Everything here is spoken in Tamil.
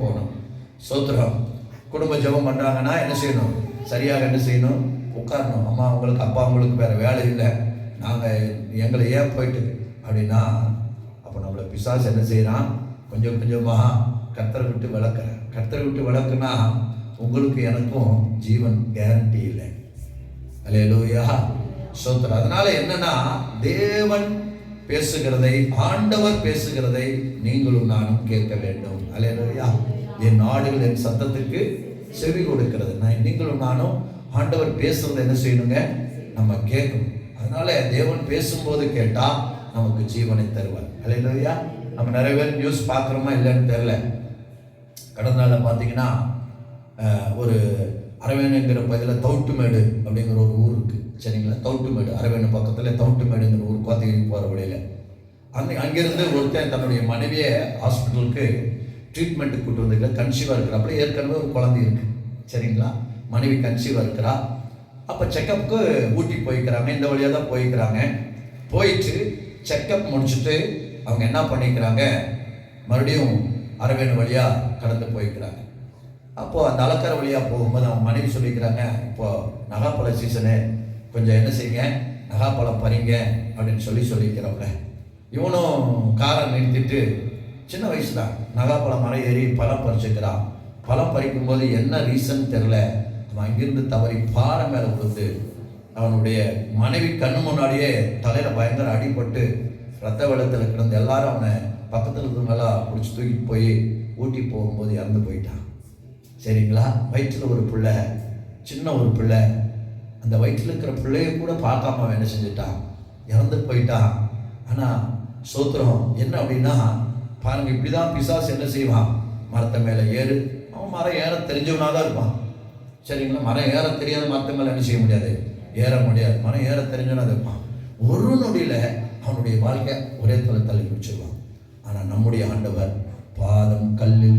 போகணும். சோத்திரம். குடும்ப ஜெபம் பண்ணுறாங்கன்னா என்ன செய்யணும்? சரியாக என்ன செய்யணும்? உட்காரணும். அம்மா உங்களுக்கு அப்பா உங்களுக்கு வேறு வேலை இல்லை, நாங்கள் எங்களை ஏன் போயிட்டு அப்படின்னா, அப்போ நம்மளை பிசாசு என்ன செய்யறான்? கொஞ்சம் கொஞ்சமாக கர்த்தரை விட்டு விளக்குறேன். கர்த்தரை விட்டு விளக்குனா உங்களுக்கு எனக்கும் ஜீவன் கேரண்டி இல்லை. அல்லேலூயா, ஸ்தோத்திரம். அதனால என்னன்னா, தேவன் பேசுகிறதை, ஆண்டவர் பேசுகிறதை நீங்களும் நானும் கேட்க வேண்டும். அல்லேலூயா. என் நாடுகள் என் சத்தத்துக்கு செவி கொடுக்கிறது. நீங்களும் நானும் ஆண்டவர் பேசுறதை என்ன செய்யணுங்க? நம்ம கேட்கணும். அதனால தேவன் பேசும்போது கேட்டா நமக்கு ஜீவனை தருவார். அல்லேலூயா. நம்ம நிறைய பேர் நியூஸ் பார்க்குறோமா இல்லைன்னு தெரியல. கடந்த நாளில் பார்த்தீங்கன்னா ஒரு அரவேணுங்கிற பகுதியில் தவுட்டுமேடு அப்படிங்கிற ஒரு ஊர் இருக்குது. சரிங்களா? தவுட்டுமேடு, அரவேணு பக்கத்தில் தவுட்டுமேடுங்கிற ஊர், கோத்தகிரி போகிற வழியில். அங்கேருந்து ஒருத்தன் தன்னுடைய மனைவியை ஹாஸ்பிட்டலுக்கு ட்ரீட்மெண்ட்டுக்கு கூட்டு வந்திருக்க. கன்சீவாக இருக்கிறாப்புல, ஏற்கனவே ஒரு குழந்தை இருக்குது. சரிங்களா? மனைவி கன்சீவாக இருக்கிறா. அப்போ செக்கப்புக்கு ஊட்டி போய்க்கிறாங்க. இந்த வழியாக தான் போய்க்கிறாங்க. போயிட்டு செக்கப் முடிச்சுட்டு அவங்க என்ன பண்ணிக்கிறாங்க? மறுபடியும் அரவேணு வழியாக கடந்து போய்க்கிறாங்க. அப்போது அந்த அலக்கரை வழியாக போகும்போது அவங்க மனைவி சொல்லிக்கிறாங்க, இப்போது நகாப்பழ சீசனு, கொஞ்சம் என்ன செய்யுங்க, நகாப்பழம் பறிங்க அப்படின்னு சொல்லிக்கிறவங்க. இவனும் காரை நிறுத்திட்டு, சின்ன வயசு தான், நகாப்பழம் மரம் ஏறி பழம் பறிச்சுக்கிறான். பழம் பறிக்கும்போது என்ன ரீசன் தெரில, அவன் அங்கிருந்து தவறி பாறை மேலே விழுந்து அவனுடைய மனைவி கண்ணு முன்னாடியே தலையில் பயங்கர அடிபட்டு ரத்த வெள்ளத்தில் கிடந்து எல்லாரும் அவனை பக்கத்தில் இருந்தவங்களாம் பிடிச்சி தூக்கிட்டு போய் ஊட்டி போகும்போது இறந்து போயிட்டான். சரிங்களா? வயிற்றில் ஒரு பிள்ளை, சின்ன ஒரு பிள்ளை, அந்த வயிற்றில் இருக்கிற பிள்ளைய கூட பார்க்காம அவன் என்ன செஞ்சுட்டான்? இறந்து போயிட்டான். ஆனால் சோத்திரம் என்ன அப்படின்னா பாருங்க, இப்படி தான் பிசாசு என்ன செய்வான்? மரத்தை மேலே ஏறு. அவன் மரம் ஏற தெரிஞ்சவனாக தான் இருப்பான். சரிங்களா? மரம் ஏற தெரியாத மரத்தை மேலே என்ன செய்ய முடியாது? ஏற முடியாது. மரம் ஏற தெரிஞ்சவனாக இருப்பான். ஒரு நொடியில் அவனுடைய வாழ்க்கை ஒரே தள்ளி பிடிச்சிருவான். ஆனால் நம்முடைய ஆண்டவர் பாதம் கல்லில்